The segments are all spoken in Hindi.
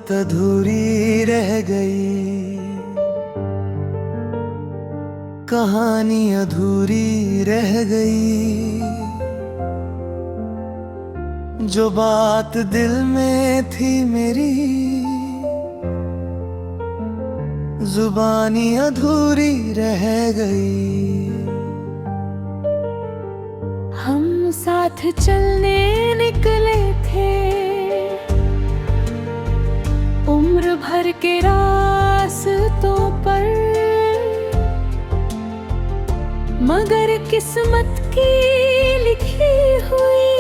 मोहब्बत अधूरी रह गई, कहानी अधूरी रह गई। जो बात दिल में थी मेरी, जुबानी अधूरी रह गई। हम साथ चलने निकले थे, उम्र भर के रास्तों पर, मगर किस्मत की लिखी हुई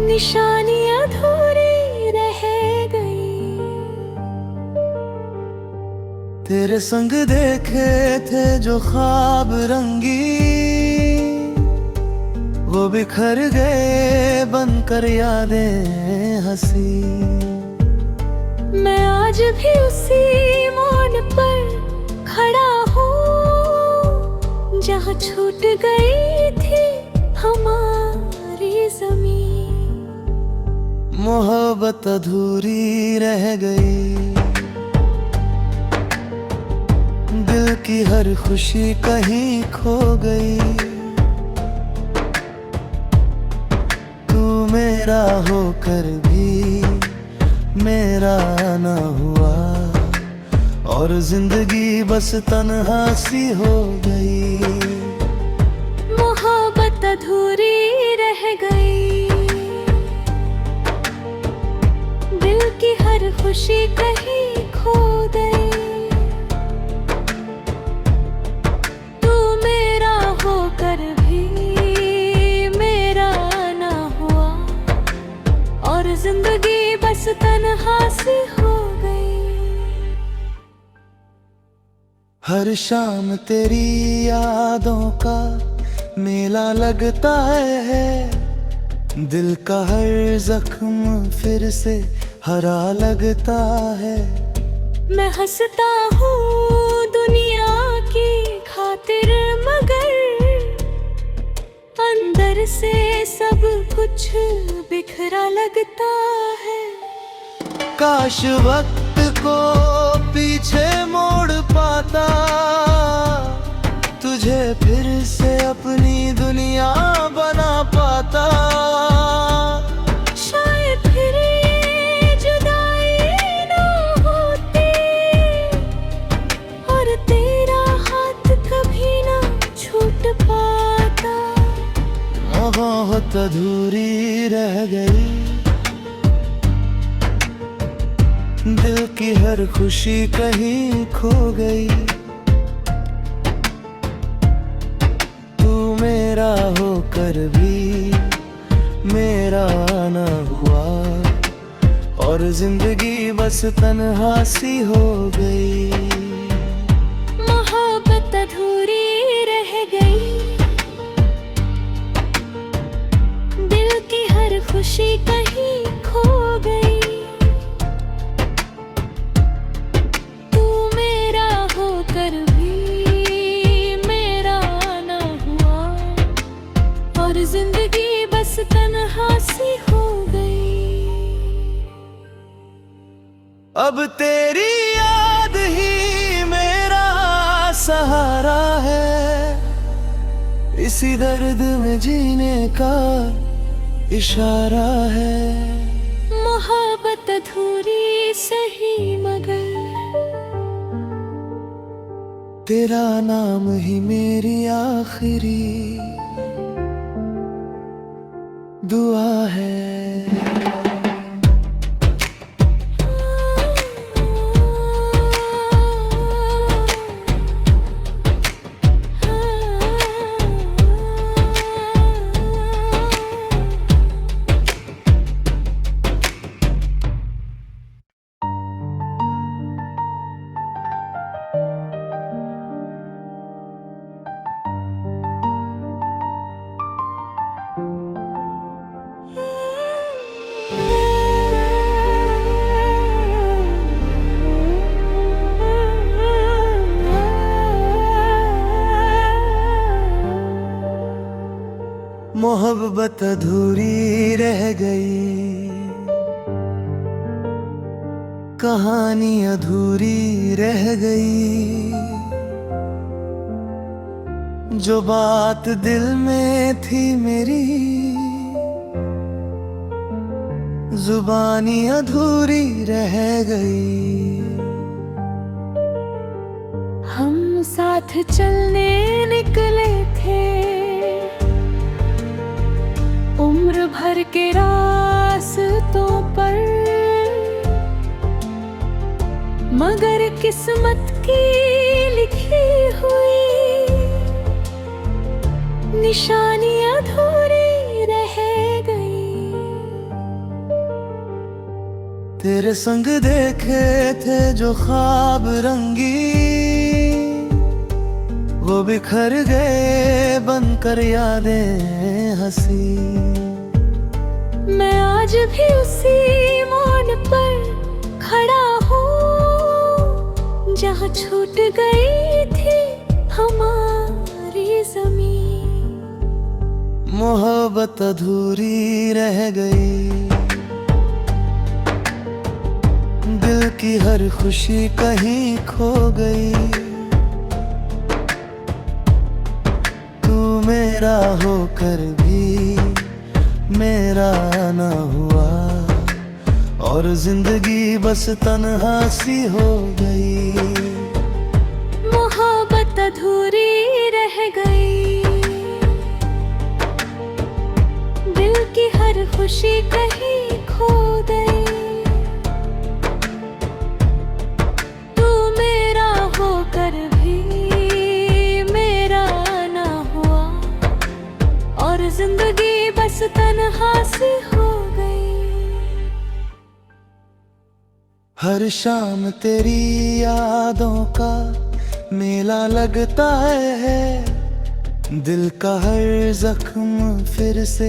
निशानी अधूरी रह गई। तेरे संग देखे थे जो ख्वाब रंगी, वो बिखर गए बनकर यादें हंसी। मैं आज भी उसी मोड़ पर खड़ा हूँ, जहाँ छूट गई थी हमारी ज़मीन। मोहब्बत अधूरी रह गई, दिल की हर खुशी कहीं खो गई। तू मेरा होकर भी मेरा ना हुआ, और जिंदगी बस तन्हा सी हो गई। मोहब्बत अधूरी रह गई, दिल की हर खुशी कहीं खो गई। तू मेरा होकर भी मेरा ना हुआ, और जिंदगी बस तन्हा सी हो गई। हर शाम तेरी यादों का मेला लगता है, दिल का हर जख्म फिर से हरा लगता है। मैं हंसता हूँ दुनिया की खातिर, मगर अंदर से सब कुछ बिखरा लगता है। काश वक्त को पीछे मोड़ पाता, तुझे फिर से अपनी दुनिया बना पाता। शायद फिर ये जुदाई ना होती, और तेरा हाथ कभी ना छूट पाता। मोहब्बत अधूरी रह गई, दिल की हर खुशी कहीं खो गई। तू मेरा होकर भी मेरा ना हुआ, और जिंदगी बस तन्हा सी हो गई। मोहब्बत अधूरी रह गई, दिल की हर खुशी कहीं खो गई। कर भी मेरा ना हुआ, और जिंदगी बस तन्हा सी हो गई। अब तेरी याद ही मेरा सहारा है, इसी दर्द में जीने का इशारा है। मोहब्बत अधूरी सही, मगर तेरा नाम ही मेरी आखिरी दुआ है। मोहब्बत अधूरी रह गई, कहानी अधूरी रह गई। जो बात दिल में थी मेरी, जुबानी अधूरी रह गई। हम साथ चलने निकले थे, उम्र भर के रास्तों पर, मगर किस्मत की लिखी हुई निशानी अधूरी रह गई। तेरे संग देखे थे जो ख्वाब रंगी, वो बिखर गए बनकर यादें हंसी। मैं आज भी उसी मोड़ पर खड़ा हूँ, जहाँ छूट गई थी हमारी ज़मीन। मोहब्बत अधूरी रह गई। दिल की हर खुशी कहीं खो गई। तू मेरा होकर भी मेरा ना हुआ, और जिंदगी बस तन्हा सी हो गई। मोहब्बत अधूरी रह गई। दिल की हर खुशी कहीं खो गई। तू मेरा होकर भी मेरा ना हुआ, और जिंदगी बस तन्हा सी हो गई। हर शाम तेरी यादों का मेला लगता है। दिल का हर जख्म फिर से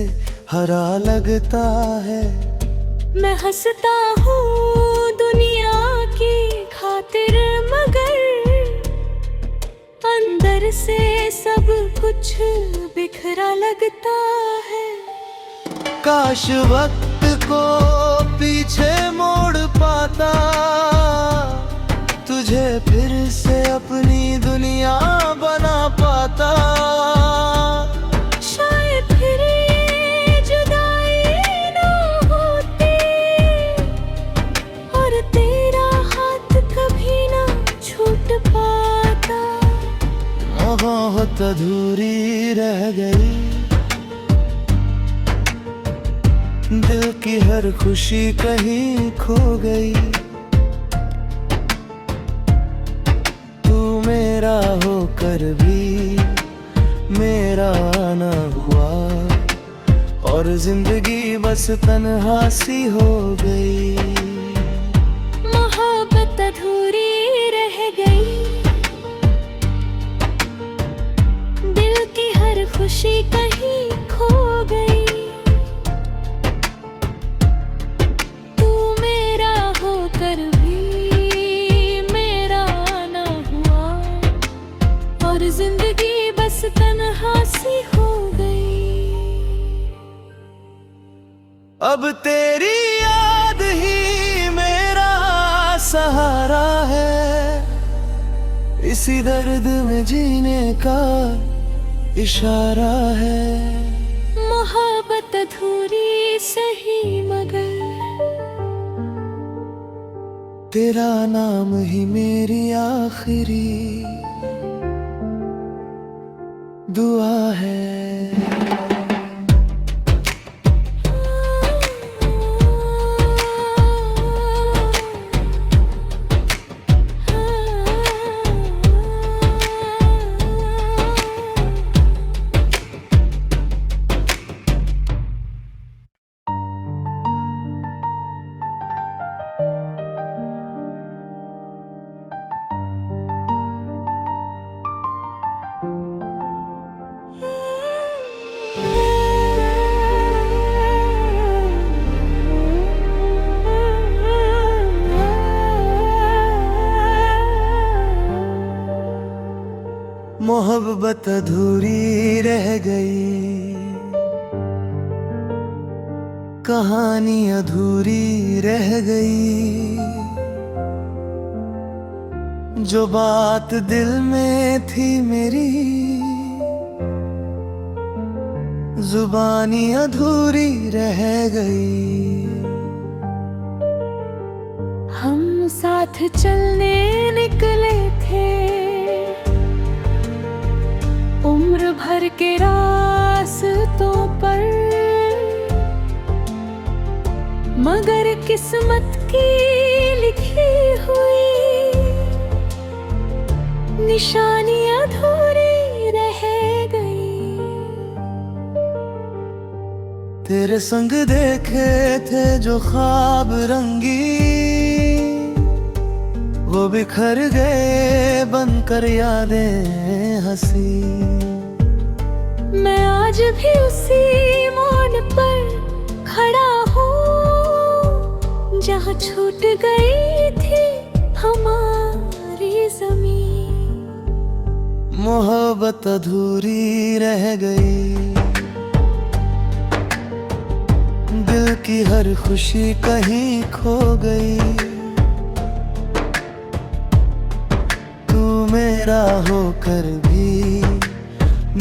हरा लगता है। मैं हंसता हूँ दुनिया की खातिर, मगर अंदर से सब कुछ बिखरा लगता है। काश वक्त को पीछे मोड़ पाता, तुझे फिर से अपनी दुनिया बना पाता। शायद फिर ये जुदाई ना होती, और तेरा हाथ कभी ना छूट पाता। मोहब्बत अधूरी रह गई। दिल की हर खुशी कहीं खो गई। तू मेरा होकर भी मेरा ना हुआ, और जिंदगी बस तन्हा सी हो गई। मोहब्बत अधूरी रह गई। दिल की हर खुशी कहीं खो गई। तू मेरा होकर भी मेरा ना हुआ, और जिंदगी बस तन्हा सी हो गई। अब तेरी याद ही मेरा सहारा है। इसी दर्द में जीने का इशारा है। मोहब्बत अधूरी सही, मगर तेरा नाम ही मेरी आखिरी दुआ है। मोहब्बत अधूरी रह गई, कहानी अधूरी रह गई। जो बात दिल में थी मेरी, जुबानी अधूरी रह गई। हम साथ चलने निकले थे, उम्र भर के रास्तों पर, मगर किस्मत की लिखी हुई निशानी अधूरी रह गई। तेरे संग देखे थे जो ख्वाब रंगी, वो बिखर गए बनकर यादें हंसी। मैं आज भी उसी मोड़ पर खड़ा हूँ, जहाँ छूट गई थी हमारी ज़मीन। मोहब्बत अधूरी रह गई, दिल की हर खुशी कहीं खो गई। तू मेरा होकर भी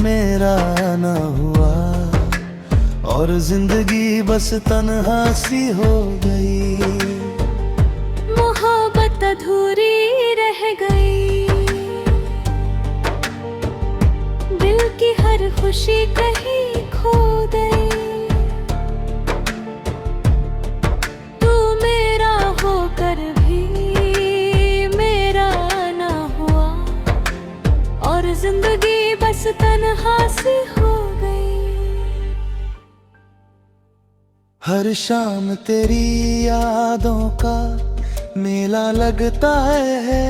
मेरा ना हुआ, और जिंदगी बस तन्हा सी हो गई। मोहब्बत अधूरी रह गई, दिल की हर खुशी कहीं खो गई। तू मेरा होकर भी मेरा ना हुआ, और जिंदगी बस तन्हा सी हो गई। हर शाम तेरी यादों का मेला लगता है,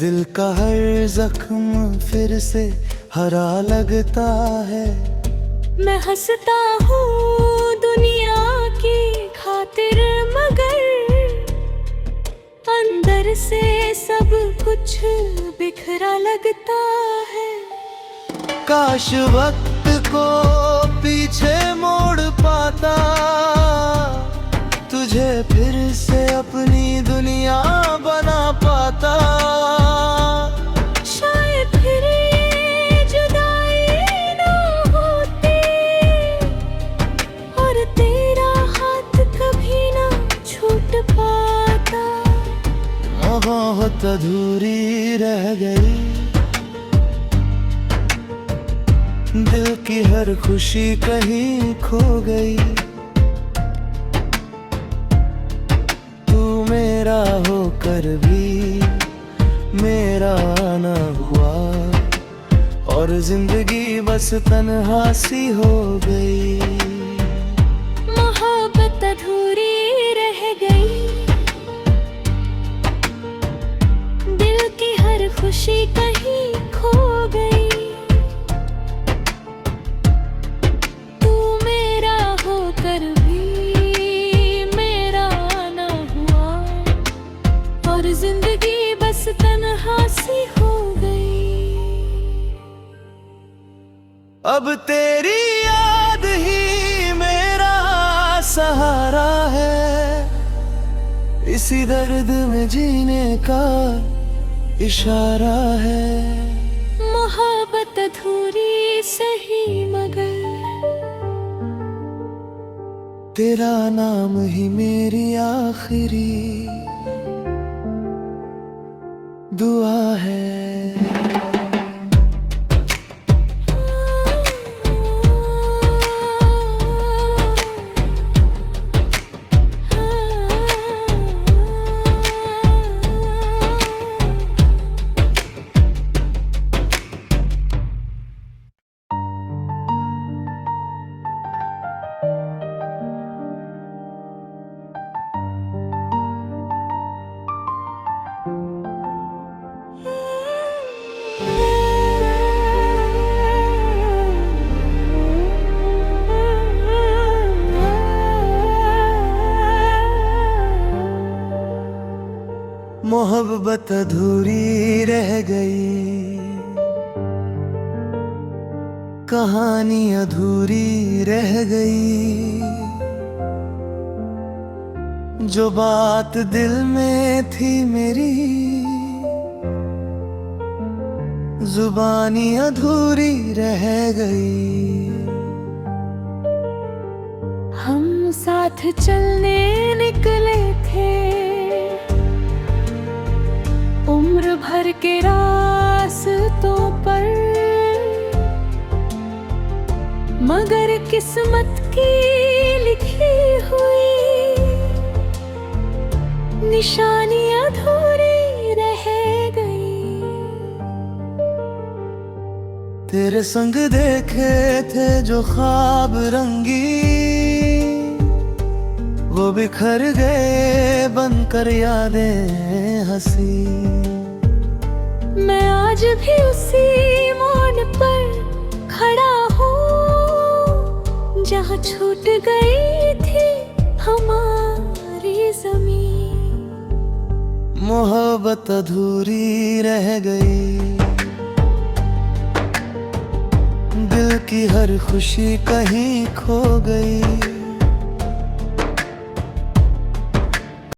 दिल का हर जख्म फिर से हरा लगता है। मैं हंसता हूँ दुनिया की खातिर, मगर अंदर से सब कुछ बिखरा लगता है। काश वक्त को पीछे मोड़ पाता, तुझे फिर से अपनी दुनिया बना पाता। शायद फिर ये जुदाई ना होती, और तेरा हाथ कभी ना छूट पाता। मोहब्बत अधूरी रह गई, दिल की हर खुशी कहीं खो गई। तू मेरा होकर भी मेरा ना हुआ, और जिंदगी बस तन्हा सी हो गई। मोहब्बत अधूरी रह गई, दिल की हर खुशी कहीं खो गई। तू मेरा होकर भी मेरा ना हुआ, और जिंदगी बस तन्हा सी हो गई। अब तेरी याद ही मेरा सहारा है, इसी दर्द में जीने का इशारा है। मोहब्बत अधूरी सही, मगर तेरा नाम ही मेरी आखिरी दुआ है। मोहब्बत अधूरी रह गई, कहानी अधूरी रह गई। जो बात दिल में थी मेरी, जुबानी अधूरी रह गई। हम साथ चलने निकले थे, उम्र भर के रास्तों पर, मगर किस्मत की लिखी हुई निशानी अधूरी रह गई। तेरे संग देखे थे जो ख्वाब रंगी, वो बिखर गए बनकर यादें हंसी। मैं आज भी उसी मोड़ पर खड़ा हूँ जहाँ छूट गई थी हमारी ज़मीन। मोहब्बत अधूरी रह गई, दिल की हर खुशी कहीं खो गई।